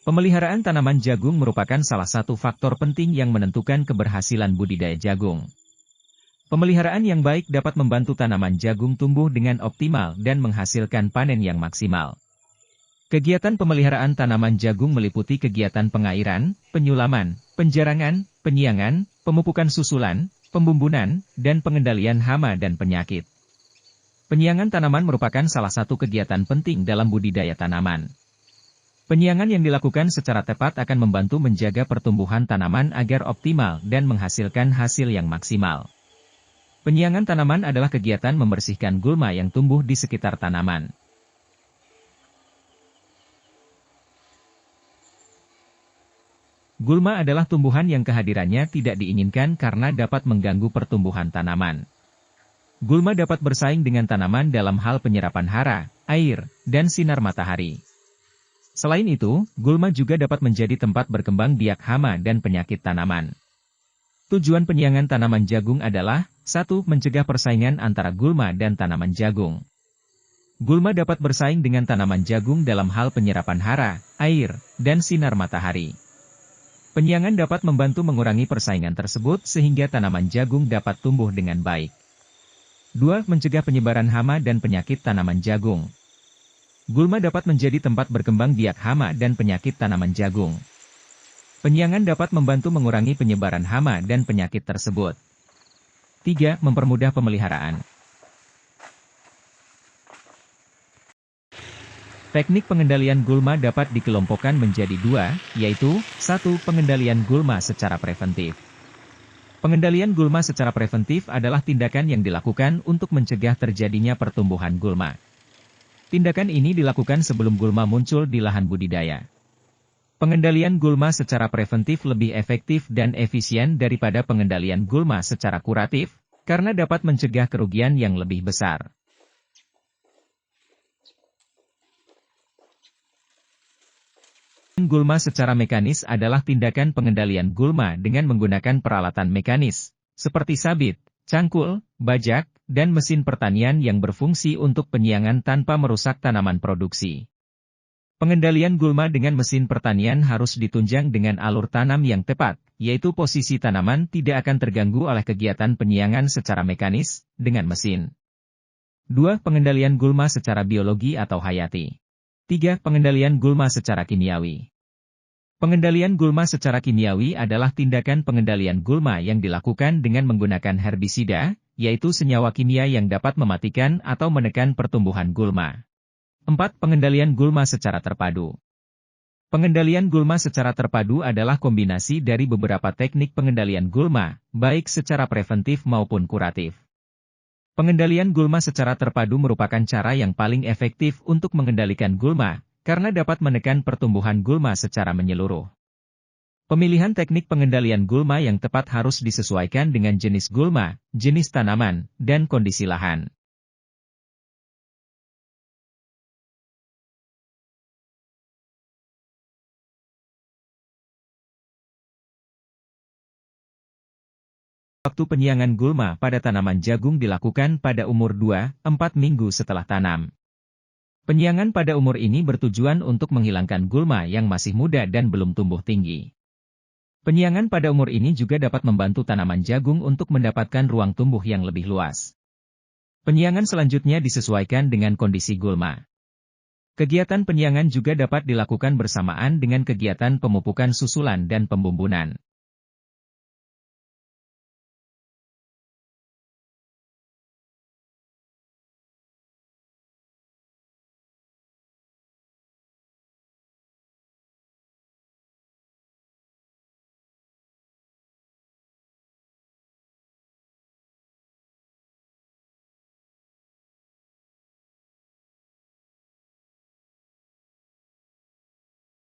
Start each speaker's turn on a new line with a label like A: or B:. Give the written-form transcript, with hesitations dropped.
A: Pemeliharaan tanaman jagung merupakan salah satu faktor penting yang menentukan keberhasilan budidaya jagung. Pemeliharaan yang baik dapat membantu tanaman jagung tumbuh dengan optimal dan menghasilkan panen yang maksimal. Kegiatan pemeliharaan tanaman jagung meliputi kegiatan pengairan, penyulaman, penjarangan, penyiangan, pemupukan susulan, pembumbunan, dan pengendalian hama dan penyakit. Penyiangan tanaman merupakan salah satu kegiatan penting dalam budidaya tanaman. Penyiangan yang dilakukan secara tepat akan membantu menjaga pertumbuhan tanaman agar optimal dan menghasilkan hasil yang maksimal. Penyiangan tanaman adalah kegiatan membersihkan gulma yang tumbuh di sekitar tanaman. Gulma adalah tumbuhan yang kehadirannya tidak diinginkan karena dapat mengganggu pertumbuhan tanaman. Gulma dapat bersaing dengan tanaman dalam hal penyerapan hara, air, dan sinar matahari. Selain itu, gulma juga dapat menjadi tempat berkembang biak hama dan penyakit tanaman. Tujuan penyiangan tanaman jagung adalah 1. Mencegah persaingan antara gulma dan tanaman jagung. Gulma dapat bersaing dengan tanaman jagung dalam hal penyerapan hara, air, dan sinar matahari. Penyiangan dapat membantu mengurangi persaingan tersebut sehingga tanaman jagung dapat tumbuh dengan baik. 2. Mencegah penyebaran hama dan penyakit tanaman jagung. Gulma dapat menjadi tempat berkembang biak hama dan penyakit tanaman jagung. Penyiangan dapat membantu mengurangi penyebaran hama dan penyakit tersebut. 3. Mempermudah pemeliharaan. Teknik pengendalian gulma dapat dikelompokkan menjadi 2, yaitu 1. Pengendalian gulma secara preventif. Pengendalian gulma secara preventif adalah tindakan yang dilakukan untuk mencegah terjadinya pertumbuhan gulma. Tindakan ini dilakukan sebelum gulma muncul di lahan budidaya. Pengendalian gulma secara preventif lebih efektif dan efisien daripada pengendalian gulma secara kuratif, karena dapat mencegah kerugian yang lebih besar. Gulma secara mekanis adalah tindakan pengendalian gulma dengan menggunakan peralatan mekanis, seperti sabit, cangkul, bajak, dan mesin pertanian yang berfungsi untuk penyiangan tanpa merusak tanaman produksi. Pengendalian gulma dengan mesin pertanian harus ditunjang dengan alur tanam yang tepat, yaitu posisi tanaman tidak akan terganggu oleh kegiatan penyiangan secara mekanis, dengan mesin. 2. Pengendalian gulma secara biologi atau hayati. 3. Pengendalian gulma secara kimiawi. Pengendalian gulma secara kimiawi adalah tindakan pengendalian gulma yang dilakukan dengan menggunakan herbisida, yaitu senyawa kimia yang dapat mematikan atau menekan pertumbuhan gulma. 4. Pengendalian gulma secara terpadu. Pengendalian gulma secara terpadu adalah kombinasi dari beberapa teknik pengendalian gulma, baik secara preventif maupun kuratif. Pengendalian gulma secara terpadu merupakan cara yang paling efektif untuk mengendalikan gulma, karena dapat menekan pertumbuhan gulma secara menyeluruh. Pemilihan teknik pengendalian gulma yang tepat harus disesuaikan dengan jenis gulma, jenis tanaman, dan kondisi lahan. Waktu penyiangan gulma pada tanaman jagung dilakukan pada umur 2-4 minggu setelah tanam. Penyiangan pada umur ini bertujuan untuk menghilangkan gulma yang masih muda dan belum tumbuh tinggi. Penyiangan pada umur ini juga dapat membantu tanaman jagung untuk mendapatkan ruang tumbuh yang lebih luas. Penyiangan selanjutnya disesuaikan dengan kondisi gulma. Kegiatan penyiangan juga dapat dilakukan bersamaan dengan kegiatan pemupukan susulan dan pembumbunan.